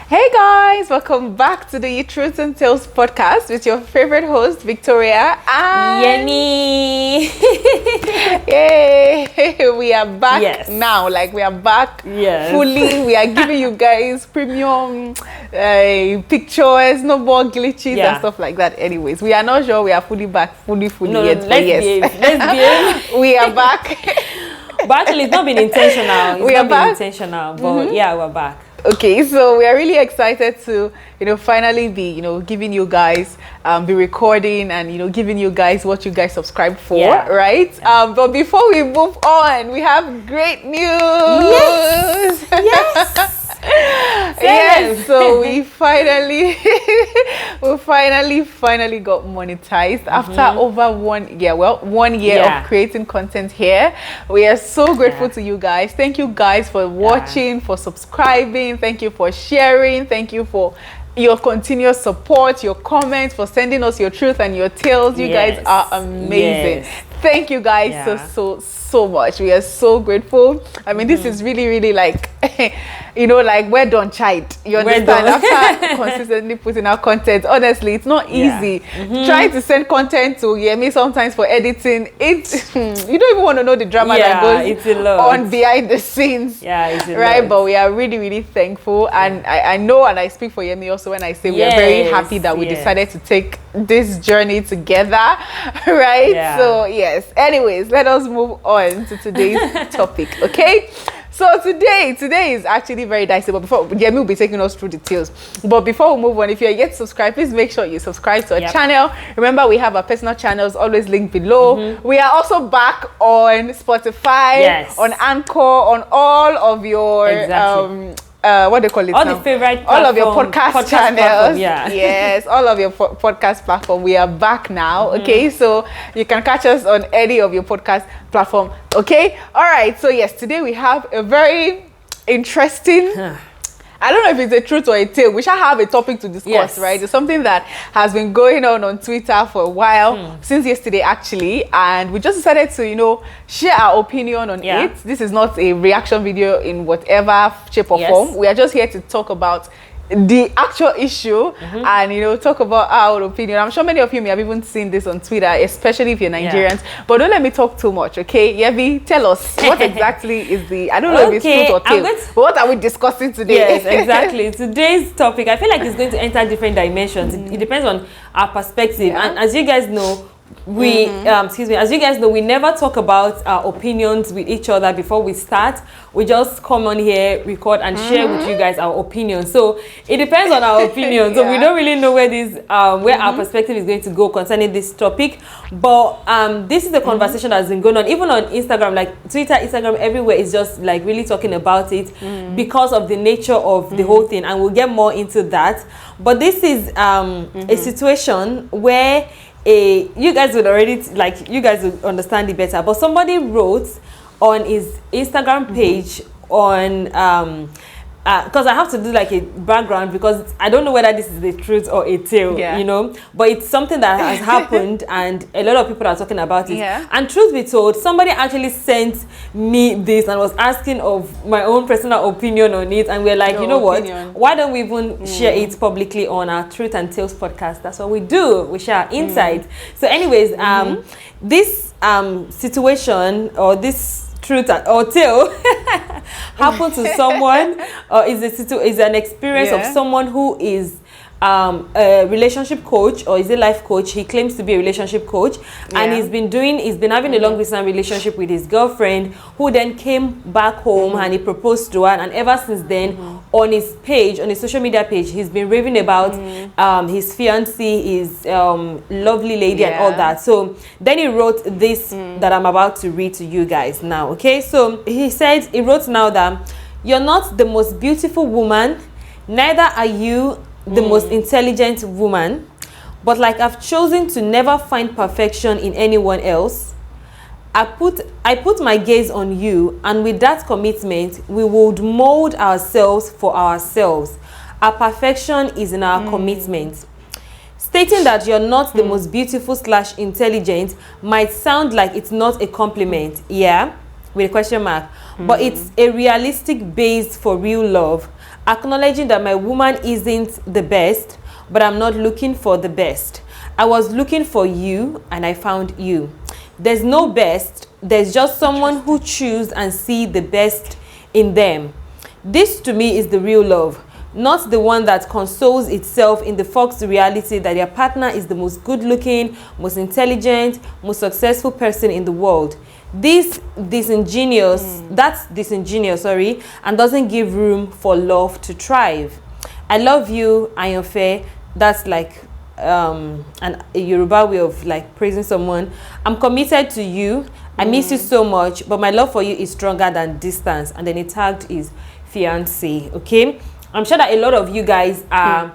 Hey guys, welcome back to the Truthandtalespodcast with your favorite host, Victoria and Yemi. Yay! We are back now. We are back fully. We are giving you guys premium pictures, no more glitches and stuff like that. Anyways, we are not sure we are fully back, fully yet. Let's behave. We are back. But actually, it's not been intentional. But yeah, we're back. Okay, so we are really excited to, finally be, giving you guys, be recording and, giving you guys what you guys subscribe for, right? Yeah. But before we move on, we have great news. Yes. Yes, so we finally got monetized after over 1 year. Well, 1 year of creating content here. We are so grateful to you guys. Thank you guys for watching, for subscribing. Thank you for sharing. Thank you for your continuous support, your comments, for sending us your truth and your tales. You guys are amazing. Thank you guys so much. We are so grateful. I mean, this is really like, we're done, child. You understand? After consistently putting out content, honestly, it's not easy. Trying to send content to Yemi sometimes for editing, you don't even want to know the drama that goes on behind the scenes. Yeah, it's a right? lot. But we are really thankful, and I know, and I speak for Yemi also when I say we are very happy that we decided to take this journey together, right? Yeah. So yes. Anyways, let us move on to today's topic, okay? So today is actually very dicey, but before Yemi will be taking us through details. But before we move on, if you're yet subscribed, please make sure you subscribe to our channel. Remember, we have our personal channels always linked below. We are also back on Spotify, on Anchor, on all of your what they call it all now? The favorite all of your podcast channels. Yes, all of your podcast platform. We are back now. Okay, so you can catch us on any of your podcast platform. Okay, all right. So yes, today we have a very interesting. I don't know if it's a truth or a tale. We shall have a topic to discuss, right? It's something that has been going on Twitter for a while, since yesterday actually, and we just decided to, share our opinion on it. This is not a reaction video in whatever shape or form. We are just here to talk about the actual issue and talk about our opinion. I'm sure many of you may have even seen this on Twitter, especially if you're Nigerians, but don't let me talk too much, okay? Yevi, tell us what exactly is the, I don't know if it's truth or tale, but what are we discussing today? Yes, exactly. Today's topic, I feel like it's going to enter different dimensions. It depends on our perspective, and as you guys know, we as you guys know, we never talk about our opinions with each other before we start. We just come on here, record and share with you guys our opinions. So it depends on our opinions. So we don't really know where this where our perspective is going to go concerning this topic, but this is the conversation that's been going on even on Instagram, like Twitter, Instagram, everywhere is just like really talking about it because of the nature of the whole thing, and we'll get more into that. But this is a situation where you guys would already you guys would understand it better, but somebody wrote on his Instagram page on because I have to do like a background because I don't know whether this is the truth or a tale, but it's something that has happened and a lot of people are talking about it. And truth be told, somebody actually sent me this and was asking of my own personal opinion on it, and we're like, what, why don't we even share it publicly on our Truth and Tales podcast? That's what we do. We share our insights. So anyways, this situation or this truth or tale happened to someone, is an experience of someone who is a relationship coach, or is a life coach. He claims to be a relationship coach, and he's been having a long distance relationship with his girlfriend, who then came back home and he proposed to her, and ever since then on his page, on his social media page, he's been raving about his fiancée, his lovely lady and all that. So then he wrote this that I'm about to read to you guys now. Okay, so he wrote now that you're not the most beautiful woman, neither are you the most intelligent woman, but like I've chosen to never find perfection in anyone else. I put my gaze on you, and with that commitment, we would mold ourselves for ourselves. Our perfection is in our commitment. Stating that you're not the most beautiful / intelligent might sound like it's not a compliment, with a question mark, but it's a realistic base for real love. acknowledging that my woman isn't the best, but I'm not looking for the best. I was looking for you and I found you. There's no best, there's just someone who chooses and see the best in them. This to me is the real love, not the one that consoles itself in the false reality that their partner is the most good-looking, most intelligent, most successful person in the world. That's disingenuous, and doesn't give room for love to thrive. I love you, Ayanfe. That's like a Yoruba way of like praising someone. I'm committed to you. I miss you so much, but my love for you is stronger than distance. And then it tagged his fiance. Okay, I'm sure that a lot of you guys are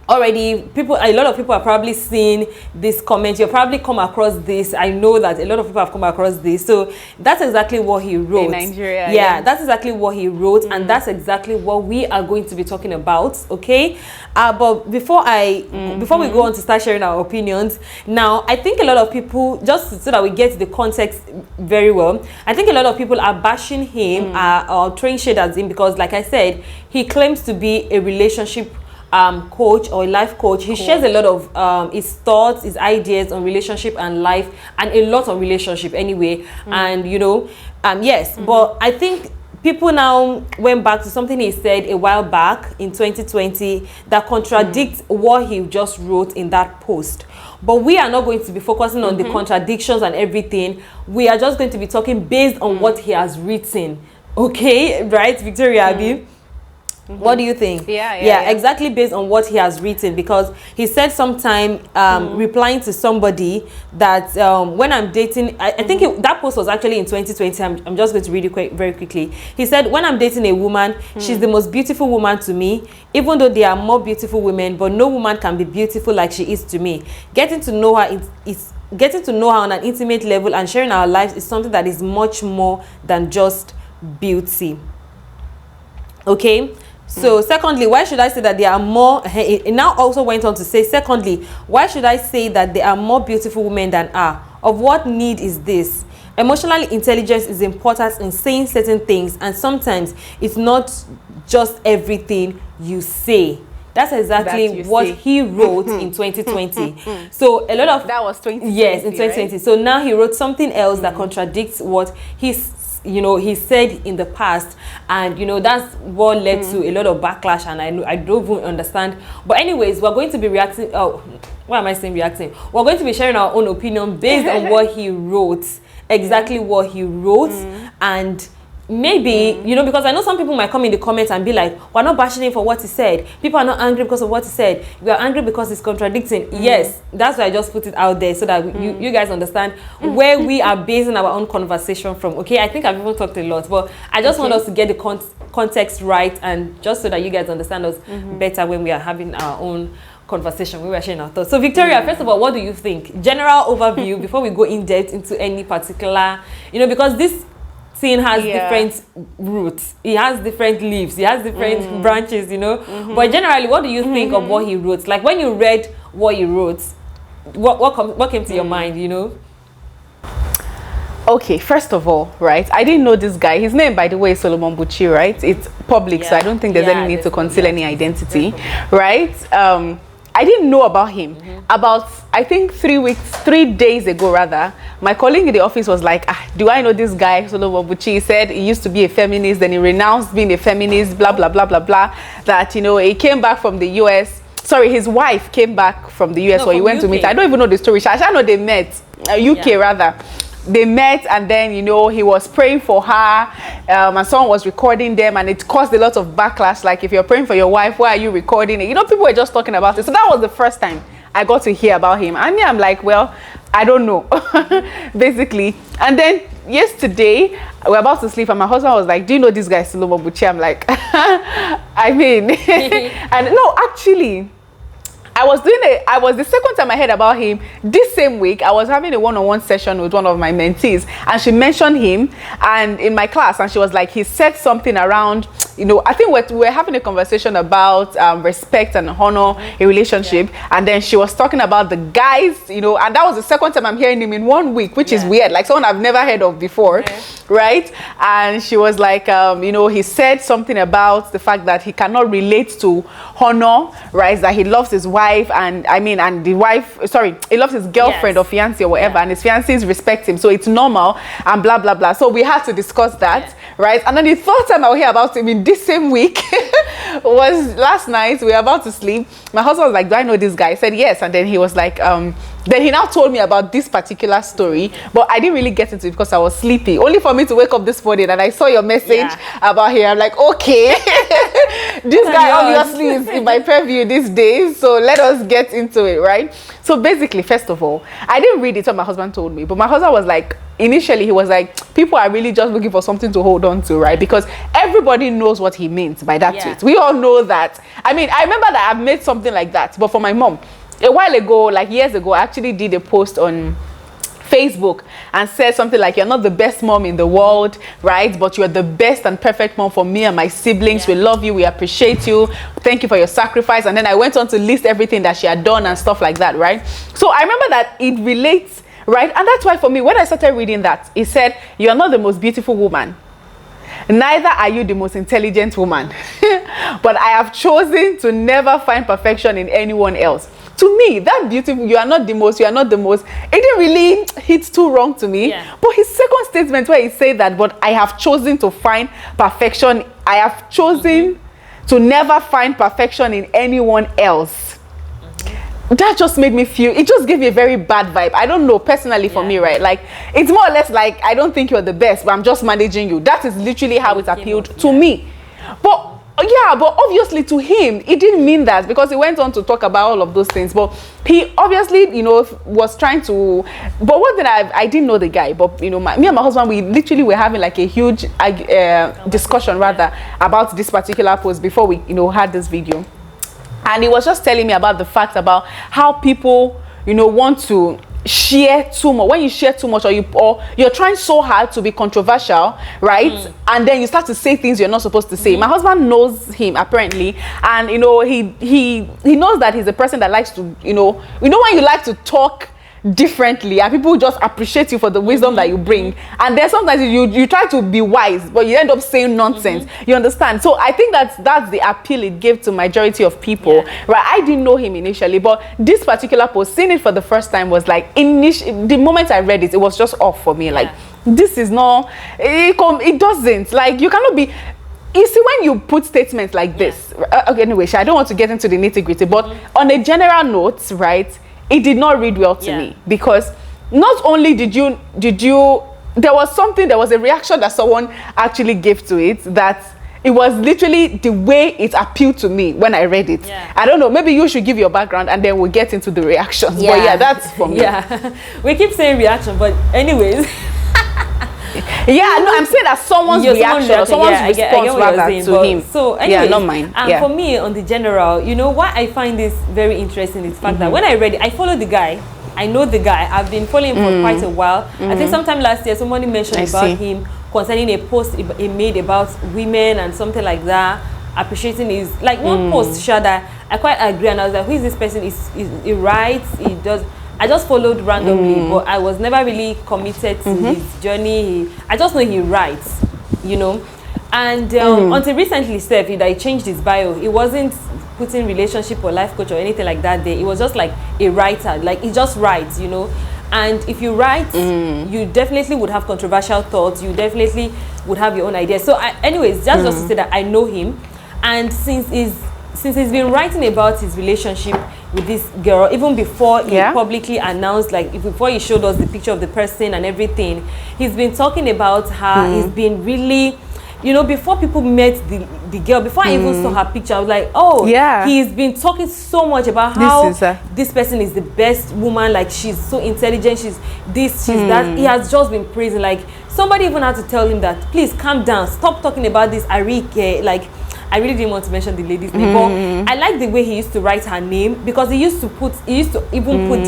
already a lot of people are probably seeing this comment. You've probably come across this. I know that a lot of people have come across this. So that's exactly what he wrote. In Nigeria, yeah, that's exactly what he wrote, and that's exactly what we are going to be talking about. Okay, but before we go on to start sharing our opinions, now I think a lot of people, just so that we get the context very well, I think a lot of people are bashing him or throwing shade at him because, like I said, he claims to be a relationship coach or a life coach. He shares a lot of his thoughts, his ideas on relationship and life, and a lot on relationship anyway. And you know, yes, but I think people now went back to something he said a while back in 2020 that contradicts what he just wrote in that post. But we are not going to be focusing on the contradictions and everything. We are just going to be talking based on what he has written. Okay, right, Victoria Abi? What do you think? Yeah, exactly based on what he has written, because he said sometime replying to somebody that when I'm dating, I think that post was actually in 2020. I'm just going to read it very quickly. He said, when I'm dating a woman, she's the most beautiful woman to me, even though there are more beautiful women, but no woman can be beautiful like she is to me. Getting to know her getting to know her on an intimate level and sharing our lives is something that is much more than just beauty. Okay. So secondly, why should I say that there are more, it now also went on to say, secondly, why should I say that there are more beautiful women than are? Of what need is this? Emotional intelligence is important in saying certain things, and sometimes it's not just everything you say. That's exactly what he wrote in 2020. So a lot of that was 2020. Yes, in 2020. Right? So now he wrote something else that contradicts what he said in the past, and that's what led to a lot of backlash, and I don't even understand. But anyways, we're going to be reacting. Oh, why am I saying reacting? We're going to be sharing our own opinion based on what he wrote, exactly what he wrote, and maybe because I know some people might come in the comments and be like, we're not bashing him for what he said. People are not angry because of what he said. We are angry because he's contradicting. Yes, that's why I just put it out there so that you guys understand where we are basing our own conversation from. Okay, I think I've even talked a lot, but I just want us to get the context right, and just so that you guys understand us better when we are having our own conversation, we were sharing our thoughts. So Victoria, first of all, what do you think? General overview before we go in depth into any particular, because this thing has different roots, it has different leaves, it has different branches, but generally, what do you think of what he wrote? Like when you read what he wrote, what came to your mind? Okay, first of all, right, I didn't know this guy. His name, by the way, is Solomon Buchi, right? It's public, so I don't think there's any need to conceal any identity, right? I didn't know about him. About, I think 3 days ago rather, my colleague in the office was like, do I know this guy, Solomon Buchi? He said he used to be a feminist, then he renounced being a feminist, blah, blah, blah, blah, blah. That, he came back from the US. Sorry, his wife came back from the US, or he went to meet. I don't even know the story. I know they met, UK rather. They met, and then he was praying for her, and someone was recording them, and it caused a lot of backlash. Like, if you're praying for your wife, why are you recording it? People were just talking about it. So that was the first time I got to hear about him, and I'm like, well, I don't know. Basically. And then yesterday we were about to sleep, and my husband was like, do you know this guy Solomon Buchi? I'm like, I mean and no, actually I was the second time I heard about him. This same week, I was having a one-on-one session with one of my mentees, and she mentioned him and in my class, and she was like, he said something around, you know, I think we're having a conversation about respect and honor a relationship, and then she was talking about the guys, you know, and that was the second time I'm hearing him in 1 week, which is weird, like someone I've never heard of before, right? And she was like, you know, he said something about the fact that he cannot relate to honor, right? That he loves his wife, and the wife, sorry, he loves his girlfriend or fiance or whatever, and his fiancés respect him, so it's normal, and blah blah blah. So we had to discuss that, right? And then the third time I will hear about him in this same week was last night. We were about to sleep. My husband was like, do I know this guy? I said yes. And then he was like, then he now told me about this particular story, but I didn't really get into it because I was sleepy, only for me to wake up this morning and I saw your message about him. I'm like, okay, this guy obviously is in my purview these days, so let us get into it, right? So basically, first of all, I didn't read it what my husband told me, but my husband was like, initially he was like, people are really just looking for something to hold on to, right? Because everybody knows what he means by that tweet. We all know that. I mean, I remember that I've made something like that, but for my mom, a while ago, like years ago, I actually did a post on Facebook and said something like, you're not the best mom in the world, right? But you're the best and perfect mom for me and my siblings. We love you. We appreciate you. Thank you for your sacrifice. And then I went on to list everything that she had done and stuff like that, right? So I remember that it relates, right? And that's why for me, when I started reading that, it said, you're not the most beautiful woman. Neither are you the most intelligent woman. But I have chosen to never find perfection in anyone else. To me, that beautiful, you are not the most, it didn't really hit too wrong to me. But his second statement where he said that, but I have chosen to find perfection, I have chosen to never find perfection in anyone else. That just made me feel, it just gave me a very bad vibe. I don't know, personally for me, right? Like, it's more or less like, I don't think you're the best, but I'm just managing you. That is literally how it appealed to me. But but obviously to him, it didn't mean that, because he went on to talk about all of those things. But he obviously, you know, was trying to, but what did I didn't know the guy, but you know, me and my husband, we literally were having like a huge discussion rather about this particular post before we, you know, had this video. And he was just telling me about the fact about how people, you know, want to share too much. When you share too much, or you're trying so hard to be controversial, right? And then you start to say things you're not supposed to say. My husband knows him apparently, and you know, he knows that he's a person that likes to, you know when you like to talk differently and people just appreciate you for the wisdom that you bring, and then sometimes you try to be wise but you end up saying nonsense. You understand? So I think that's the appeal it gave to majority of people, right? I didn't know him initially, but this particular post, seeing it for the first time, was like, the moment I read it, it was just off for me. Like, this is not, it doesn't, like, you cannot be. You see, when you put statements like this, okay, anyway, I don't want to get into the nitty-gritty, but on a general note, right, it did not read well to me, because not only did you there was a reaction that someone actually gave to it, that it was literally the way it appealed to me when I read it. I don't know, maybe you should give your background and then we'll get into the reactions. But yeah, that's for me. We keep saying reaction, but anyways. I'm saying that someone's reaction or someone's response rather to him. So anyways, not mine. And for me, on the general, you know, what I find this very interesting is the fact that when I read it, I follow the guy. I know the guy. I've been following him for quite a while. I think sometime last year, somebody mentioned about him concerning a post he made about women and something like that, appreciating his, like one post, Shada. I quite agree, and I was like, who is this person? He writes, he does. I just followed randomly, but I was never really committed to his journey. I just know he writes, you know. And until recently, Steph, that he changed his bio. He wasn't putting relationship or life coach or anything like that there. It was just like a writer. Like, he just writes, you know. And if you write, you definitely would have controversial thoughts. You definitely would have your own ideas. So, anyways, just to say that I know him. And since he's been writing about his relationship with this girl, even before he publicly announced, like before he showed us the picture of the person and everything, he's been talking about how he's been really, you know, before people met the girl, before I even saw her picture, I was like, oh, he's been talking so much about how this person is the best woman, like she's so intelligent, she's this, she's that. He has just been praising, like somebody even had to tell him that, please calm down, stop talking about this Arike, like, I really didn't want to mention the lady's name, but I like the way he used to write her name, because he used to even put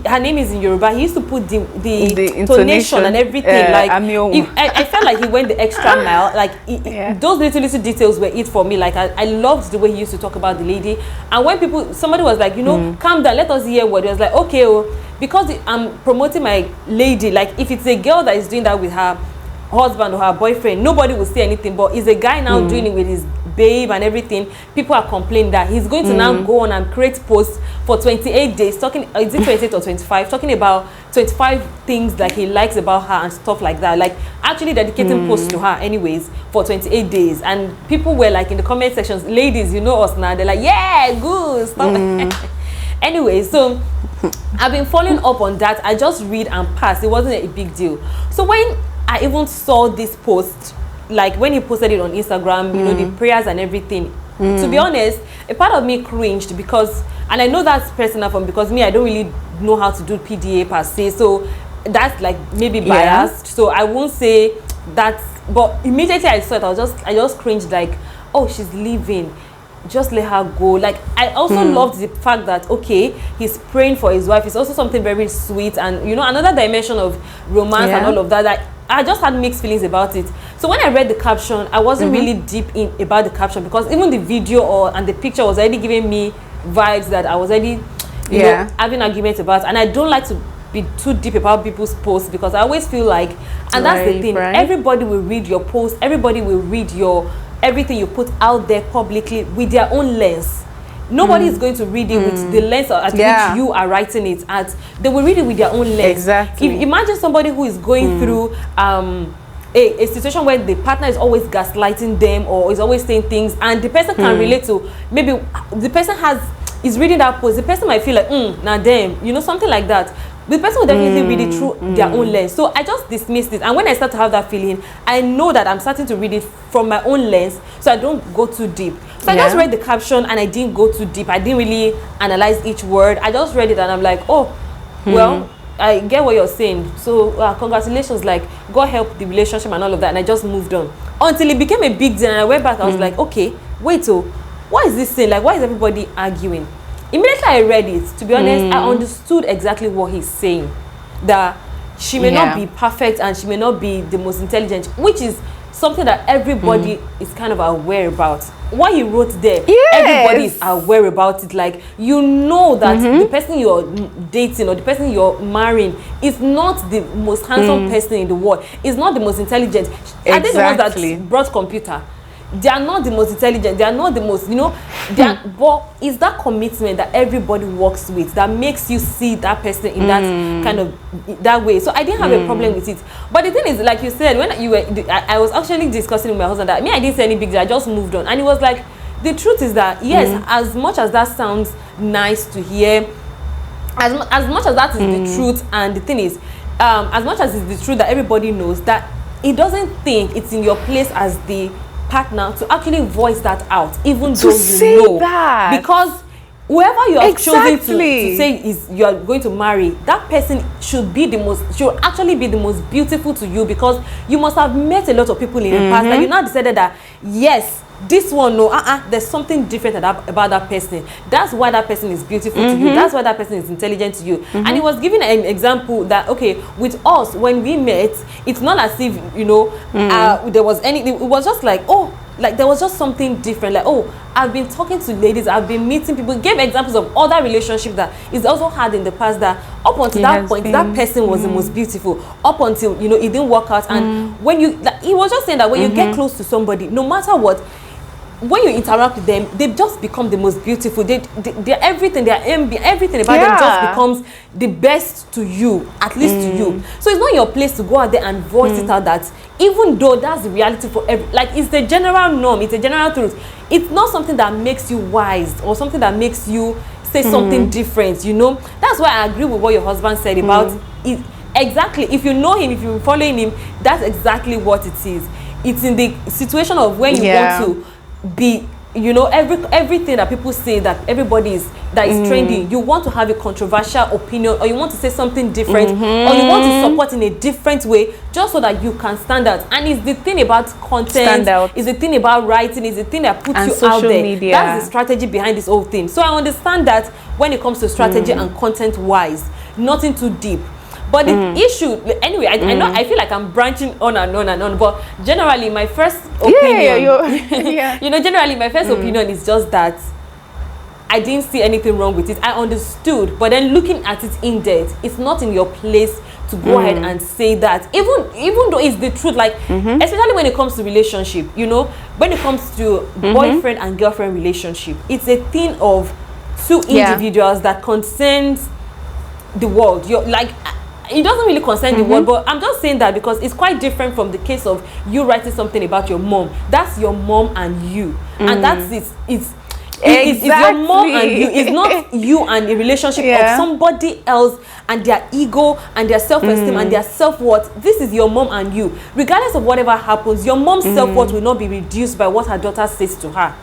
her name is in Yoruba. He used to put the intonation and everything. Like I felt like he went the extra mile. Like those little details were it for me. Like I loved the way he used to talk about the lady. And when somebody was like, calm down, let us hear what. It was like, okay, because I'm promoting my lady. Like if it's a girl that is doing that with her husband or her boyfriend, nobody will say anything, but it's a guy now doing it with his babe and everything. People are complaining that he's going to now go on and create posts for 28 days talking, is it 28 or 25, talking about 25 things that he likes about her and stuff like that, like actually dedicating posts to her anyways for 28 days. And people were like in the comment sections, ladies, you know us now, they're like, yeah, good stuff. Anyway, so I've been following up on that. I just read and pass. It wasn't a big deal. So when I even saw this post, like when he posted it on Instagram, the prayers and everything, to be honest, a part of me cringed because, and I know that's personal for me, because me, I don't really know how to do PDA per se, so that's like maybe biased. So I won't say that, but immediately I saw it, I just cringed, like, oh, she's leaving, just let her go. Like I also loved the fact that, okay, he's praying for his wife. It's also something very sweet, and another dimension of romance and all of that. Like I just had mixed feelings about it. So when I read the caption, I wasn't really deep in about the caption, because even the video and the picture was already giving me vibes that I was already having arguments about. And I don't like to be too deep about people's posts, because I always feel like, and that's the thing, everybody will read your post, everybody will read everything you put out there publicly with their own lens. Nobody is going to read it with the lens at which you are writing it at. They will read it with their own lens. Exactly. Imagine somebody who is going through a situation where the partner is always gaslighting them or is always saying things, and the person can relate to, maybe the person is reading that post, the person might feel like, nah damn, something like that. The person will definitely read it through their own lens. So I just dismissed it. And when I start to have that feeling, I know that I'm starting to read it from my own lens, so I don't go too deep. So I just read the caption and I didn't go too deep. I didn't really analyze each word. I just read it and I'm like, oh, well, I get what you're saying. So congratulations, like, God help the relationship and all of that. And I just moved on. Until it became a big deal and I went back, I was like, okay, wait, what is this thing? Like, why is everybody arguing? Immediately I read it, to be honest, I understood exactly what he's saying. That she may not be perfect and she may not be the most intelligent, which is something that everybody is kind of aware about. What he wrote there, everybody is aware about it. Like, that the person you're dating or the person you're marrying is not the most handsome person in the world, is not the most intelligent. I think the ones that brought computer, they are not the most intelligent, they are not the most, but it's that commitment that everybody works with that makes you see that person in that kind of that way. So I didn't have a problem with it. But the thing is, like you said, when you were, I was actually discussing with my husband that I didn't say any big deal, I just moved on. And he was like, the truth is that, yes, as much as that sounds nice to hear, as much as that is the truth, and the thing is, as much as it's the truth that everybody knows, that it doesn't think it's in your place as the partner to actually voice that out, even though you know that, because whoever you have chosen to say is you are going to marry, that person should actually be the most beautiful to you, because you must have met a lot of people in the past that you now decided that, yes, this one, there's something different about that person. That's why that person is beautiful to you. That's why that person is intelligent to you. And he was giving an example that, okay, with us, when we met, it's not as if, there was it was just like, like there was just something different. Like, I've been talking to ladies, I've been meeting people. Gave examples of other relationships that he's also had in the past, that up until that point, that person was the most beautiful. Up until, it didn't work out. And when he was just saying that when you get close to somebody, no matter what, when you interact with them, they just become the most beautiful. They're everything, everything about them just becomes the best to you, at least to you. So it's not your place to go out there and voice it out, that even though that's the reality for like, it's the general norm, it's a general truth. It's not something that makes you wise or something that makes you say something different, That's why I agree with what your husband said about it. Exactly. If you know him, if you're following him, that's exactly what it is. It's in the situation of when you want to be you know, everything that people say that everybody is trending, you want to have a controversial opinion, or you want to say something different, or you want to support in a different way, just so that you can stand out. And it's the thing about content, it's the thing about writing, it's the thing that puts you out there. Media. That's the strategy behind this whole thing. So I understand that when it comes to strategy and content wise, nothing too deep. But the issue, anyway, I know, I feel like I'm branching on and on and on, but generally my first opinion, you know, generally my first opinion is just that I didn't see anything wrong with it. I understood, but then looking at it in depth, it's not in your place to go ahead and say that, even though it's the truth, like, especially when it comes to relationship, you know, when it comes to boyfriend and girlfriend relationship, it's a thing of two individuals that concerns the world. You're like, it doesn't really concern the world, but I'm just saying that because it's quite different from the case of you writing something about your mom. That's your mom and you, and that's it. It's your mom and you. It's not you and a relationship of somebody else and their ego and their self-esteem and their self-worth. This is your mom and you. Regardless of whatever happens, your mom's self-worth will not be reduced by what her daughter says to her.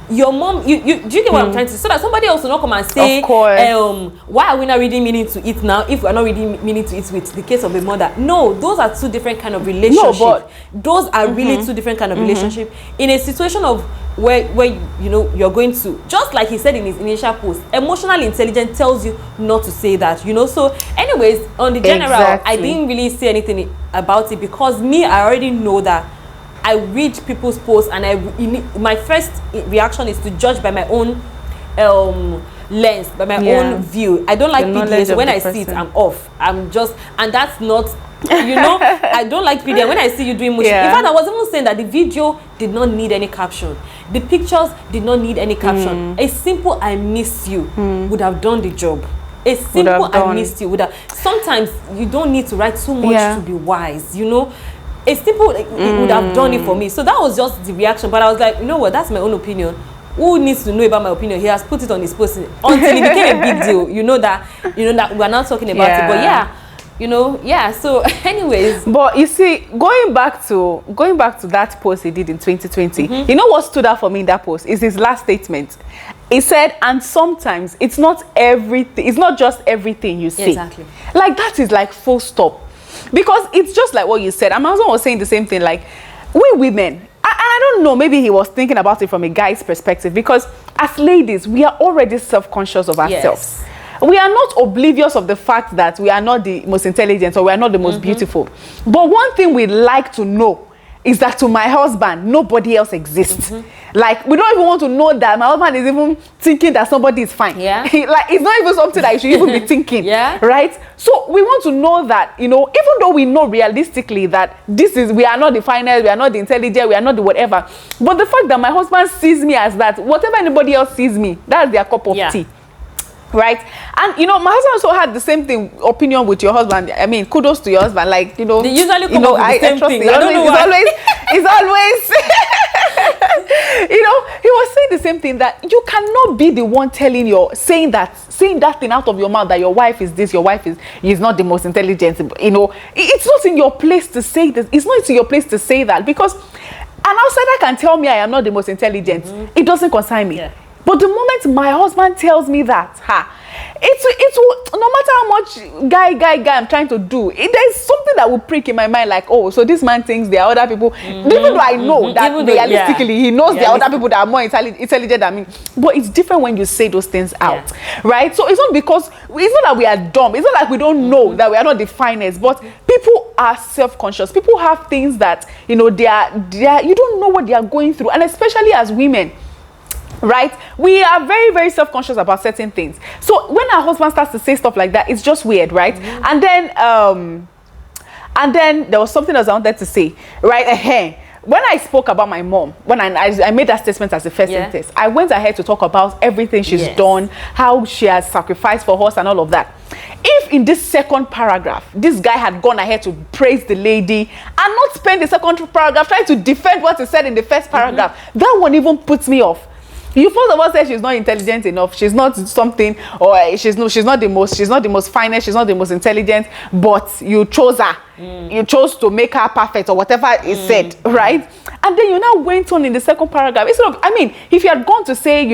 Your mom, do you get what I'm trying to say? So that somebody else will not come and say, why are we not reading meaning to it now if we're not reading meaning to it with the case of a mother? No, those are two different kind of relationships. No, but those are really two different kind of relationship. In a situation of where you know you're going to, just like he said in his initial post, emotional intelligence tells you not to say that, you know. So anyways, on the general, I didn't really say anything about it because I already know that I read people's posts, and my first reaction is to judge by my own lens, by my own view. I don't like PDA, so when I see it, I'm off. I'm just, and that's not, you know, I don't like PDA. When I see you doing motion, in fact, I was even saying that the video did not need any caption. The pictures did not need any caption. A simple "I miss you" would have done the job. A simple "I miss you" would have. Sometimes you don't need to write too much to be wise, you know. A simple, it would have done it for me. So that was just the reaction. But I was like, you know what, that's my own opinion. Who needs to know about my opinion? He has put it on his post until it became a big deal. You know that we're not talking about it. But you know, so anyways. But you see, going back to that post he did in 2020, you know what stood out for me in that post is his last statement. He said, and sometimes it's not everything, it's not just everything you say. Exactly. Like that is like full stop. Because it's just like what you said. My husband was saying the same thing. Like, we women, I don't know, maybe he was thinking about it from a guy's perspective. Because as ladies, we are already self-conscious of ourselves. We are not oblivious of the fact that we are not the most intelligent or we are not the most beautiful. But one thing we like to know is that to my husband, nobody else exists. Like, we don't even want to know that my husband is even thinking that somebody is fine. Like, it's not even something that you should even be thinking. Right? So we want to know that, you know, even though we know realistically that we are not the finest, we are not the intelligent, we are not the whatever. But the fact that my husband sees me as that, whatever anybody else sees me, that's their cup of tea. Right? And you know, my husband also had the same opinion with your husband. I mean, kudos to your husband. Like, you know, they usually come up with the same thing. I don't know why. It's always you know, he was saying the same thing, that you cannot be the one saying that thing out of your mouth, that your wife is this, your wife is not the most intelligent. You know, it's not in your place to say this. It's not in your place to say that, because an outsider can tell me I am not the most intelligent. It doesn't concern me. But the moment my husband tells me that, it will, no matter how much guy I'm trying to do, there's something that will prick in my mind, like, oh, so this man thinks there are other people, even though I know that realistically he knows there are other people that are more intelligent than me. But it's different when you say those things out, right? So it's not that we are dumb. It's not like we don't know that we are not the finest, but people are self-conscious. People have things that, you know, they are you don't know what they are going through, and especially as women. Right? We are very, very self-conscious about certain things. So when our husband starts to say stuff like that, it's just weird, right? And then there was something else I wanted to say, right? When I spoke about my mom, when I made that statement as the first sentence, I went ahead to talk about everything she's done, how she has sacrificed for us and all of that. If in this second paragraph, this guy had gone ahead to praise the lady and not spend the second paragraph trying to defend what he said in the first paragraph, that one even puts me off. You first of all say she's not intelligent enough, she's not something, or she's not the most finest, she's not the most intelligent, but you chose her. You chose to make her perfect, or whatever is said, right? And then you now went on in the second paragraph. Instead of, I mean, if you had gone to say,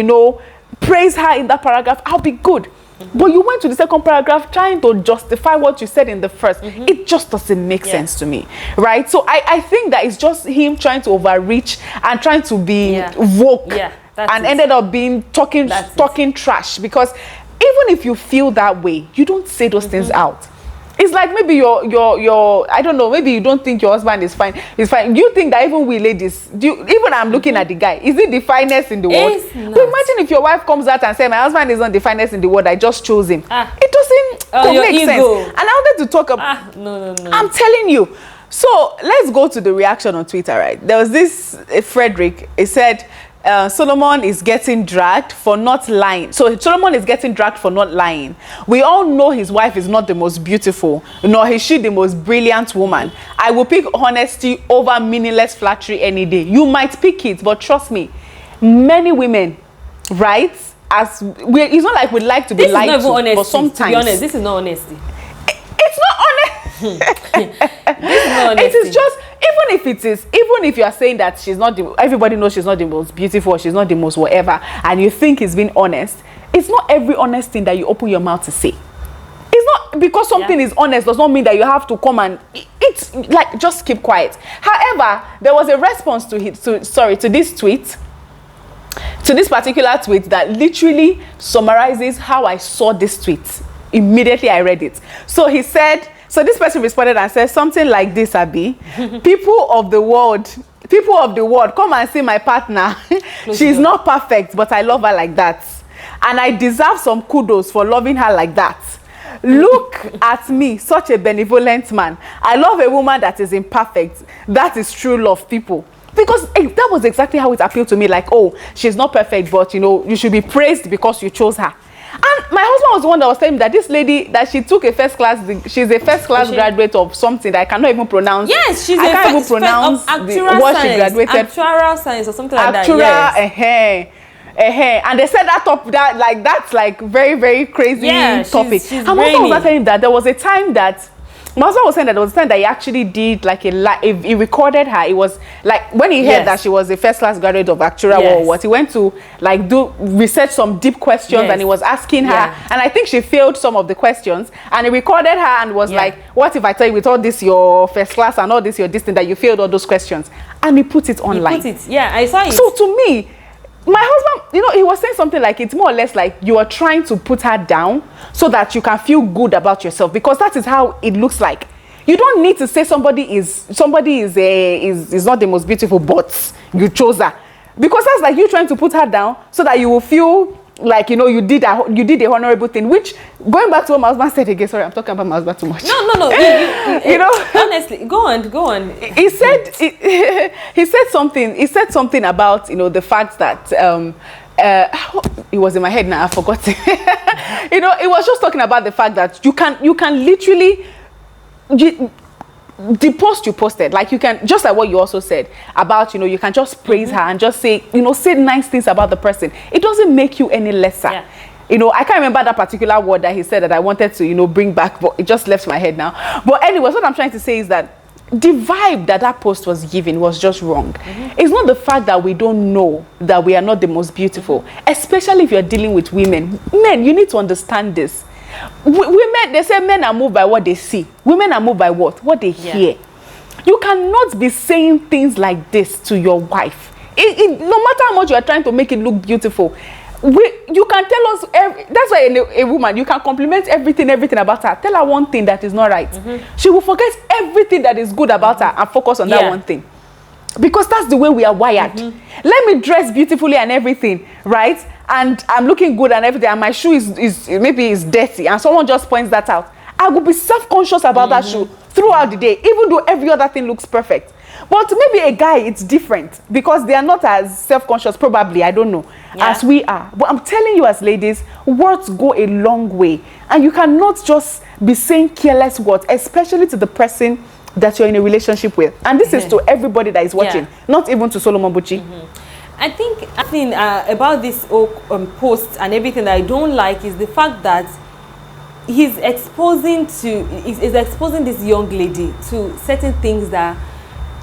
praise her in that paragraph, I'll be good. But you went to the second paragraph trying to justify what you said in the first. It just doesn't make sense to me, right? So I think that it's just him trying to overreach and trying to be woke, and ended up being talking trash. Because even if you feel that way, you don't say those things out. It's like maybe your I don't know, maybe you don't think your husband is fine. It's fine. You think that even we ladies, even I'm looking at the guy, is it the finest in the world? But imagine if your wife comes out and says, my husband is not the finest in the world, I just chose him. It doesn't make sense. And I wanted to talk about no. I'm telling you. So let's go to the reaction on Twitter, right? There was this Frederick, he said, Solomon is getting dragged for not lying. So Solomon is getting dragged for not lying. We all know his wife is not the most beautiful, nor is she the most brilliant woman. I will pick honesty over meaningless flattery any day. You might pick it, but trust me, many women, right? It's not like we'd like to be lied to, but sometimes, to be honest, this is not honesty. It's not honest. This is not honesty. It is just, even if you are saying that she's not everybody knows she's not the most beautiful, or she's not the most whatever, and you think he's being honest, it's not every honest thing that you open your mouth to say. It's not because something is honest does not mean that you have to come and it's like just keep quiet. However, there was a response to this particular tweet that literally summarizes how I saw this tweet. Immediately I read it. So he said, so this person responded and said something like this, Abi. People of the world, come and see my partner. She's not perfect, but I love her like that. And I deserve some kudos for loving her like that. Look at me, such a benevolent man. I love a woman that is imperfect. That is true love, people. Because that was exactly how it appealed to me. Like, oh, she's not perfect, but you should be praised because you chose her. And my husband was the one that was telling me that this lady, that she took she's a first class graduate of something that I cannot even pronounce. Yes, she's what she graduated. Actuarial science or something like that. Yes. And they set that up, that's like very, very crazy topic. She's and my husband was telling that there was a time that my husband was saying that there was a time that he actually did like he recorded her. It was like when he heard that she was a first class graduate of actuarial or what, he went to like research some deep questions and he was asking her, and I think she failed some of the questions, and he recorded her and was like, what if I tell you with all this your first class and all this your distance that you failed all those questions, and he put it online. I saw it. So to me, my husband, he was saying something like, it's more or less like you are trying to put her down so that you can feel good about yourself, because that is how it looks like. You don't need to say somebody is not the most beautiful, but you chose her, because that's like you trying to put her down so that you will feel like you did a honorable thing. Which, going back to what my husband said again, sorry, I'm talking about my husband too much. No. Honestly, go on. He said he said something about the fact that it was in my head now, I forgot it. It was just talking about the fact that you can literally the post you posted, like you can, just like what you also said about, you can just praise her and just say, say nice things about the person. It doesn't make you any lesser. I can't remember that particular word that he said that I wanted to, bring back, but it just left my head now. But anyways, what I'm trying to say is that the vibe that post was giving was just wrong. It's not the fact that we don't know that we are not the most beautiful, especially if you're dealing with women. Men, you need to understand this. Women, they say men are moved by what they see. Women are moved by what they hear. You cannot be saying things like this to your wife. No matter how much you are trying to make it look beautiful, you can tell us that's why a woman, you can compliment everything about her. Tell her one thing that is not right. She will forget everything that is good about her and focus on that one thing. Because that's the way we are wired. Let me dress beautifully and everything, right? And I'm looking good and everything, and my shoe is maybe dirty, and someone just points that out. I will be self-conscious about that shoe throughout the day, even though every other thing looks perfect. But maybe a guy, it's different because they are not as self-conscious, probably, I don't know, as we are. But I'm telling you, as ladies, words go a long way, and you cannot just be saying careless words, especially to the person that you're in a relationship with. And this is to everybody that is watching, not even to Solomon Buchi. I think about this post and everything that I don't like is the fact that he's exposing this young lady to certain things that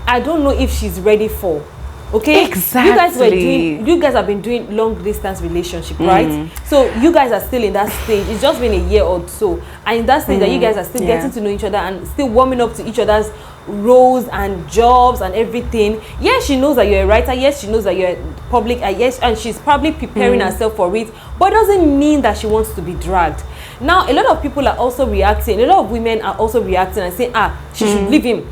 I don't know if she's ready for. Okay, exactly. You guys have been doing long distance relationship, right? So you guys are still in that stage. It's just been a year or so, and in that stage that you guys are still getting to know each other and still warming up to each other's roles and jobs and everything. Yes, she knows that you're a writer. Yes, she knows that you're public. Yes, and she's probably preparing herself for it. But it doesn't mean that she wants to be dragged. Now, a lot of people are also reacting. A lot of women are also reacting and saying, she should leave him.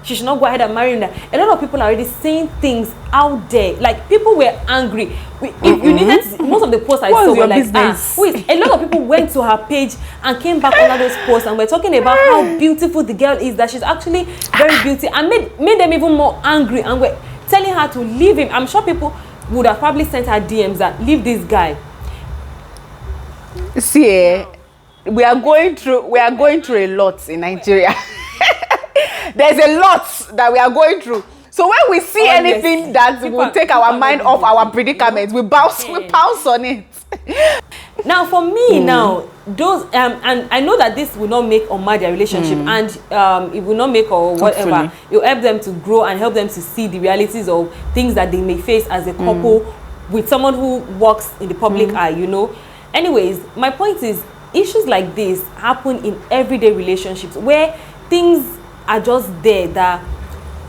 She should not go ahead and marry him. A lot of people are already saying things out there. Like, people were angry. If you needed to, most of the posts I saw were like, wait. A lot of people went to her page and came back under those posts and were talking about how beautiful the girl is, that she's actually very beautiful, and made them even more angry and were telling her to leave him. I'm sure people would have probably sent her DMs that leave this guy. See, we are going through a lot in Nigeria. There's a lot that we are going through. So when we see anything that will take our mind off our predicament, we pounce on it. Now, for me, those and I know that this will not make or mar their relationship, and it will not make or whatever. Hopefully. It will help them to grow and help them to see the realities of things that they may face as a couple with someone who works in the public eye. Anyways, my point is, issues like this happen in everyday relationships where things are just there that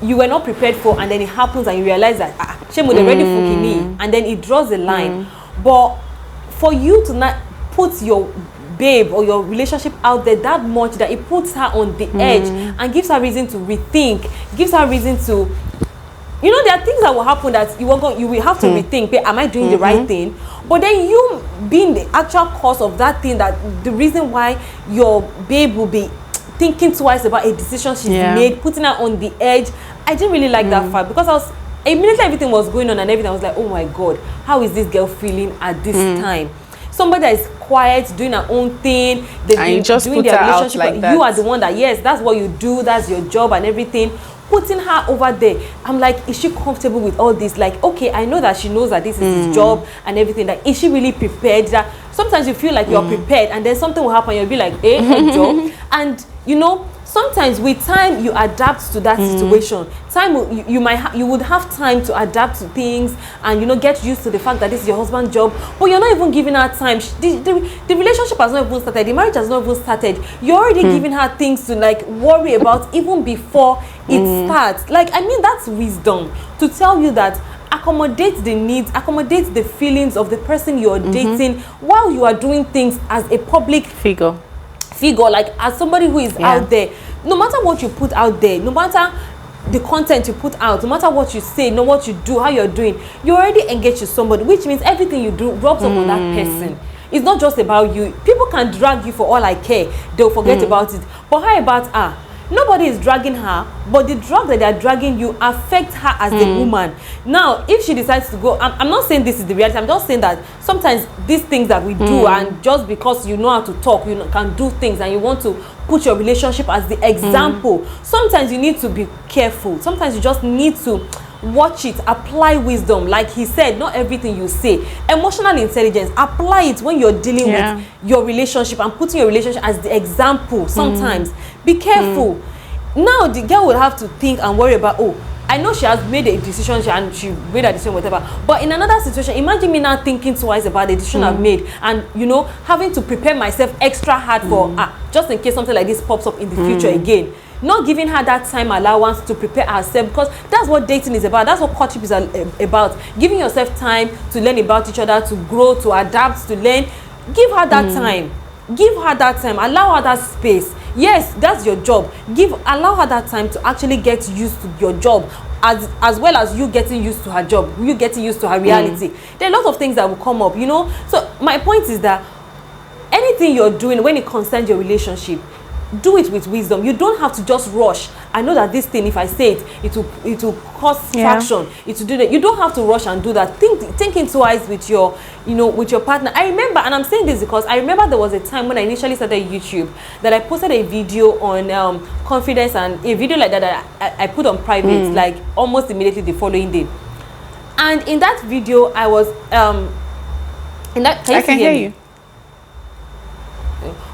you were not prepared for, and then it happens and you realize that shame with already fukini, and then it draws a line. But for you to not put your babe or your relationship out there that much that it puts her on the edge and gives her reason to rethink, gives her reason to, there are things that will happen that you will have to rethink, am I doing the right thing? But then you being the actual cause of that thing, that the reason why your babe will be thinking twice about a decision she's made, putting her on the edge. I didn't really like that fact, because immediately everything was going on and everything, I was like, oh my God, how is this girl feeling at this time? Somebody that is quiet, doing her own thing, they're just doing their relationship, like that. You are the one that, yes, that's what you do, that's your job and everything. Putting her over there, I'm like, is she comfortable with all this? Like, okay, I know that she knows that this is his job and everything. That is she really prepared? That sometimes you feel like you're prepared, and then something will happen, you'll be like, job. And sometimes with time you adapt to that situation. Time you would have time to adapt to things and get used to the fact that this is your husband's job, but you're not even giving her time. The relationship has not even started, the marriage has not even started. You're already giving her things to like worry about even before it starts. Like, I mean, that's wisdom to tell you that accommodate the needs, accommodate the feelings of the person you're dating while you are doing things as a public figure, like as somebody who is out there. No matter what you put out there, no matter the content you put out, no matter what you say, no what you do, how you're doing, you're already engaged with somebody, which means everything you do rubs up on that person. It's not just about you. People can drag you for all I care, they'll forget about it. But how about nobody is dragging her, but the drug that they are dragging you affects her as a woman. Now, if she decides to go, I'm not saying this is the reality, I'm just saying that sometimes these things that we do, and just because you know how to talk, you can do things, and you want to put your relationship as the example, sometimes you need to be careful. Sometimes you just need to watch it, apply wisdom. Like he said, not everything you say. Emotional intelligence, apply it when you're dealing with your relationship and putting your relationship as the example. Sometimes be careful. Now the girl will have to think and worry about, I know she has made a decision and she made a decision, whatever, but in another situation, imagine me now thinking twice about the decision I've made, and having to prepare myself extra hard for just in case something like this pops up in the future again. Not giving her that time allowance to prepare herself, because that's what dating is about. That's what courtship is about. Giving yourself time to learn about each other, to grow, to adapt, to learn. Give her that time. Give her that time. Allow her that space. Yes, that's your job. Allow her that time to actually get used to your job, as well as you getting used to her job, you getting used to her reality. There are a lot of things that will come up, So my point is that anything you're doing when it concerns your relationship, do it with wisdom. You don't have to just rush. I know that this thing, if I say it will cause fraction. It will do that. You don't have to rush and do that. Thinking twice with your with your partner. I remember, and I'm saying this because I remember there was a time when I initially started YouTube that I posted a video on confidence, and a video like that I put on private like almost immediately the following day. And in that video, I was in that. I can hear you.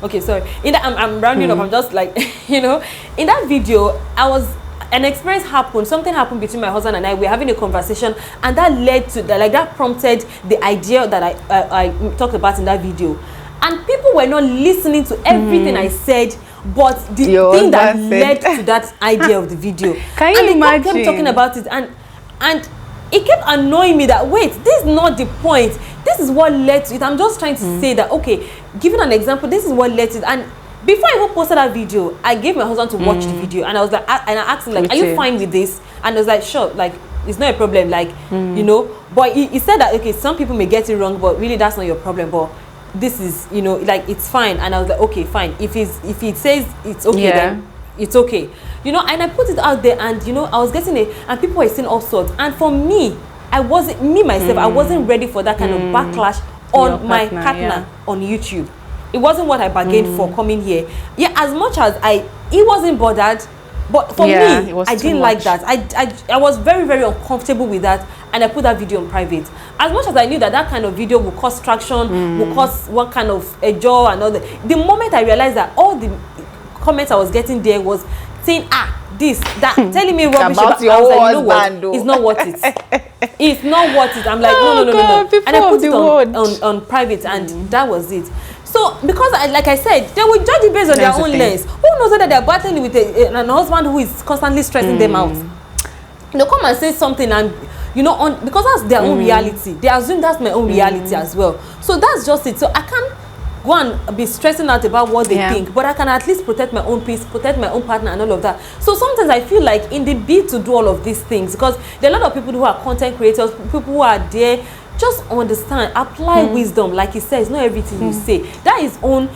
Okay, sorry. In that, I'm rounding up. I'm just like, in that video, an experience happened. Something happened between my husband and I. We're having a conversation, and that led to that prompted the idea that I talked about in that video. And people were not listening to everything I said, but the thing that led to that idea of the video. Can you imagine? And they kept talking about it, and it kept annoying me that, wait, this is not the point. This is what led to it. I'm just trying to say that, okay, giving an example, this is what led to it. And before I even posted that video, I gave my husband to watch the video, and I was like, and I asked him, like, are you fine with this? And I was like, sure, like, it's not a problem, like, But he said that, okay, some people may get it wrong, but really that's not your problem. But this is, like, it's fine. And I was like, okay, fine. If it says it's okay, then it's okay. And I put it out there, and I was getting and people were saying all sorts. And for me, I wasn't ready for that kind of backlash on my partner on YouTube. It wasn't what I bargained for coming here. Yeah, as much as he wasn't bothered, but for me, I didn't like that. I was very, very uncomfortable with that, and I put that video on private. As much as I knew that kind of video would cause traction, would cause one kind of a jaw and all that. The moment I realized that all the comments I was getting there was saying, this, that, telling me rubbish about your husband, it's not worth it. It's not worth it. I'm like, no. And I put it on private, and that was it. So, because, like I said, they will judge it based on their own lens. Who knows whether they're battling with an husband who is constantly stressing them out? Come and say something, and, because that's their own reality. They assume that's my own reality as well. So, that's just it. So, I can't go and be stressing out about what they think, but I can at least protect my own peace, protect my own partner, and all of that. So, sometimes I feel like in the bid to do all of these things, because there are a lot of people who are content creators, people who are there, just understand, apply wisdom. Like he says, not everything you say. That is own.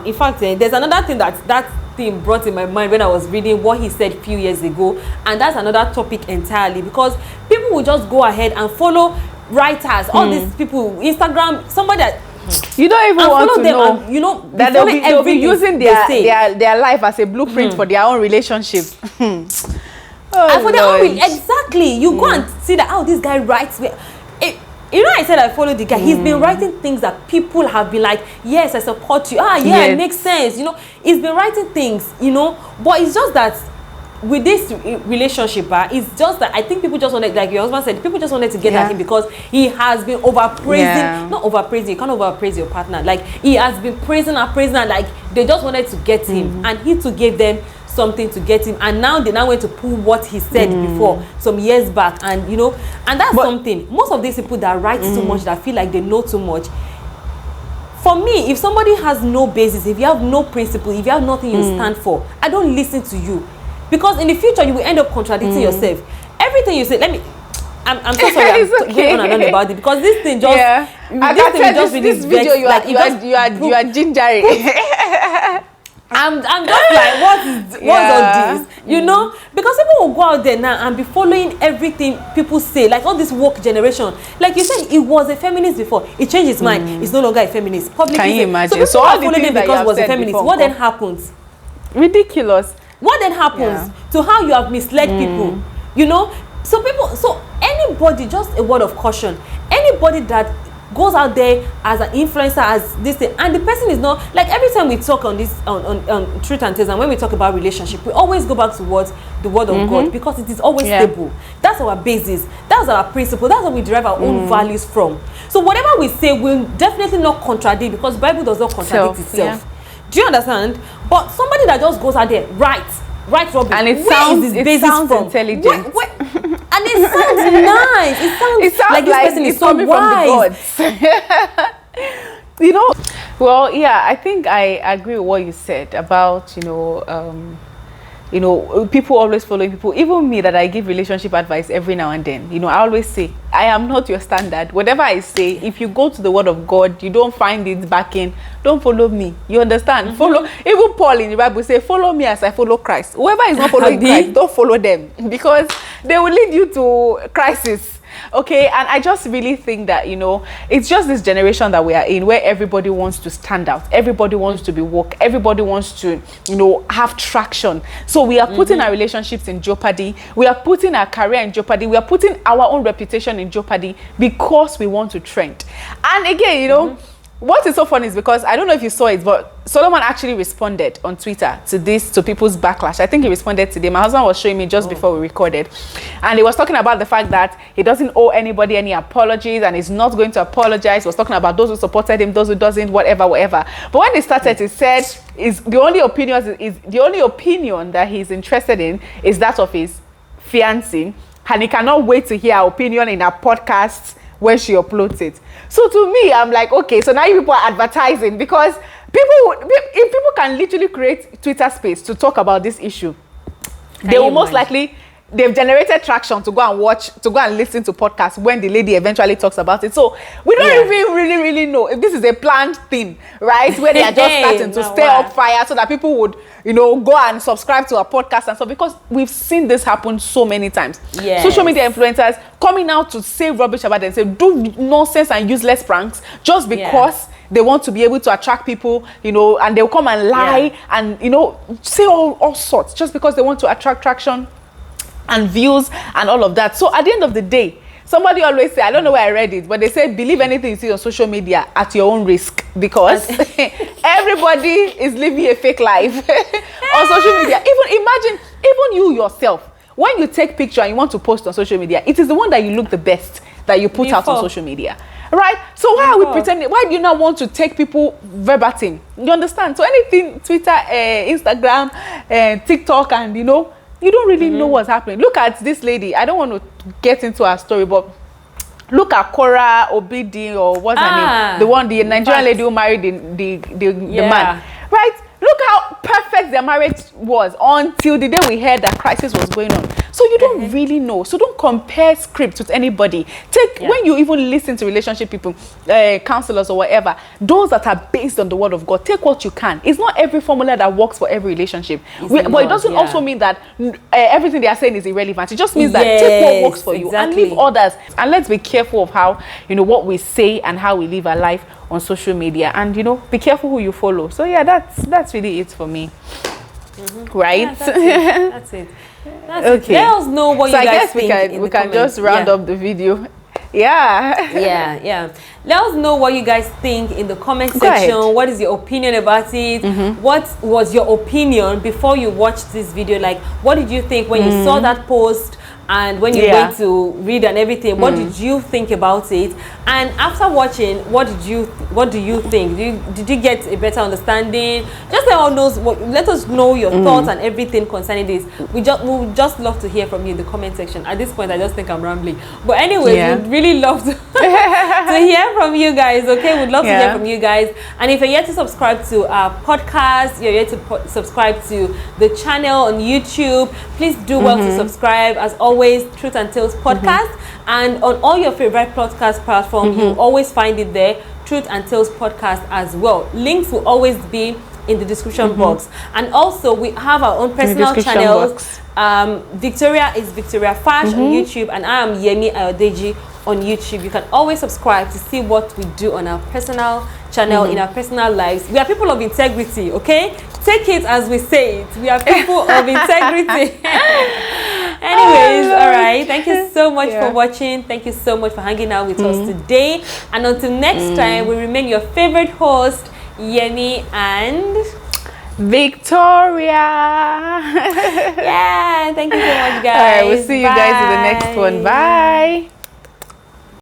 In fact, there's another thing that thing brought in my mind when I was reading what he said a few years ago, and that's another topic entirely, because people will just go ahead and follow writers, all these people, Instagram, somebody that you don't even want to know, and, that they'll be using their life as a blueprint for their own relationship. And for their own exactly, you go and see that this guy writes. I said I followed the guy. He's been writing things that people have been like, yes, I support you. It makes sense. He's been writing things, but it's just that with this relationship, it's just that I think people just wanted, like your husband said, people just wanted to get at him because he has been overpraising, not overpraising, you can't overpraise your partner. Like, he has been praising her, like, they just wanted to get him, and he too gave them something to get him, and now they went to pull what he said before some years back, and and that's something. Most of these people that write too much, that feel like they know too much, for me, if somebody has no basis, if you have no principle, if you have nothing you stand for, I don't listen to you, because in the future you will end up contradicting yourself. Everything you say, I'm so sorry, I'm going on and on about it, because this thing just this video you are gingering. I'm just like, what's all this? Because people will go out there now and be following everything people say, like all this woke generation. Like you said, it was a feminist before. It changed its mind. It's no longer a feminist. Can you imagine? So all the things because it was a feminist. What then happens? Ridiculous. What then happens to how you have misled people? So anybody, just a word of caution. Anybody that goes out there as an influencer, as this thing, and the person is not, like, every time we talk on this on Truth and Tales, and when we talk about relationship, we always go back towards the word of God, because it is always stable. That's our basis, that's our principle, that's where we derive our own values from. So whatever we say will definitely not contradict, because the Bible does not contradict itself. Do you understand? But somebody that just goes out there, writes rubbish, and it sounds intelligent. And it sounds nice. It sounds like this person is so wise. From the gods. Well, I think I agree with what you said about, people always following people. Even me, that I give relationship advice every now and then. I always say, I am not your standard. Whatever I say, if you go to the word of God, you don't find it backing, don't follow me. You understand? Follow. Even Paul in the Bible say, follow me as I follow Christ. Whoever is not following Christ, don't follow them, because they will lead you to crisis. Okay, and I just really think that, you know, it's just this generation that we are in where everybody wants to stand out, everybody wants to be woke, everybody wants to, you know, have traction. So we are putting our relationships in jeopardy, we are putting our career in jeopardy, we are putting our own reputation in jeopardy because we want to trend. And again, you know, what is so funny is because I don't know if you saw it, but Solomon actually responded on Twitter to people's backlash. I think he responded today. My husband was showing me just before we recorded, and he was talking about the fact that he doesn't owe anybody any apologies and he's not going to apologize. He was talking about those who supported him, those who doesn't, whatever. But when he started, he said the only opinion that he's interested in is that of his fiancée, and he cannot wait to hear her opinion in her podcast when she uploads it. So to me, I'm like, okay, so now you people are advertising, because if people can literally create Twitter space to talk about this issue, they will most likely, they've generated traction to go and listen to podcasts when the lady eventually talks about it. So we don't even really know if this is a planned thing, right? Where they are just starting to stir up fire so that people would, you know, go and subscribe to a podcast and stuff, because we've seen this happen so many times. Social media influencers coming out to say rubbish about them, say do nonsense and useless pranks just because they want to be able to attract people, you know, and they'll come and lie and, you know, say all sorts just because they want to attract traction and views and all of that. So at the end of the day, somebody always say, I don't know where I read it, but they say believe anything you see on social media at your own risk, because everybody is living a fake life on social media. Even you yourself, when you take picture and you want to post on social media, it is the one that you look the best that you put out on social media, right? So why are we pretending? Why do you not want to take people verbatim? You understand? So anything, Twitter, Instagram, TikTok, and you know, you don't really know what's happening. Look at this lady. I don't want to get into her story, but look at Cora Obidi, or what's her name? The Nigerian lady who married the man. Right? Look how perfect their marriage was until the day we heard that crisis was going on. So you don't really know. So don't compare scripts with anybody. When you even listen to relationship people, counselors or whatever, those that are based on the word of God, take what you can. It's not every formula that works for every relationship. But it doesn't also mean that everything they are saying is irrelevant. It just means that take what works for you and leave others. And let's be careful of how, you know, what we say and how we live our life on social media, and you know, be careful who you follow. So yeah, that's really it for me. Right? Yeah, that's it. Okay. Let us know what you guys think. I guess we can just round up the video. Yeah. Let us know what you guys think in the comment section. What is your opinion about it? What was your opinion before you watched this video? Like, what did you think when you saw that post? And when you went to read and everything, what did you think about it? And after watching, what do you think? Did you get a better understanding? Just let us know your thoughts and everything concerning this. We would just love to hear from you in the comment section. At this point, I just think I'm rambling. But anyways, we'd really love to hear from you guys. Okay, we'd love to hear from you guys. And if you're yet to subscribe to our podcast, you're yet to subscribe to the channel on YouTube, please do well to subscribe. As always, Truth and Tales Podcast, and on all your favorite podcast platforms, you'll always find it there, Truth and Tales Podcast as well. Links will always be in the description box. And also, we have our own personal channels. Victoria is Victoria Fash on YouTube, and I am Yemi Ayodeji on YouTube. You can always subscribe to see what we do on our personal channel, in our personal lives. We are people of integrity, okay? Take it as we say it. We are people of integrity. Anyways, all right. Thank you so much for watching. Thank you so much for hanging out with us today. And until next time, we remain your favorite host, Yemi and Victoria. Thank you so much, guys. All right, we'll see you guys in the next one. Bye.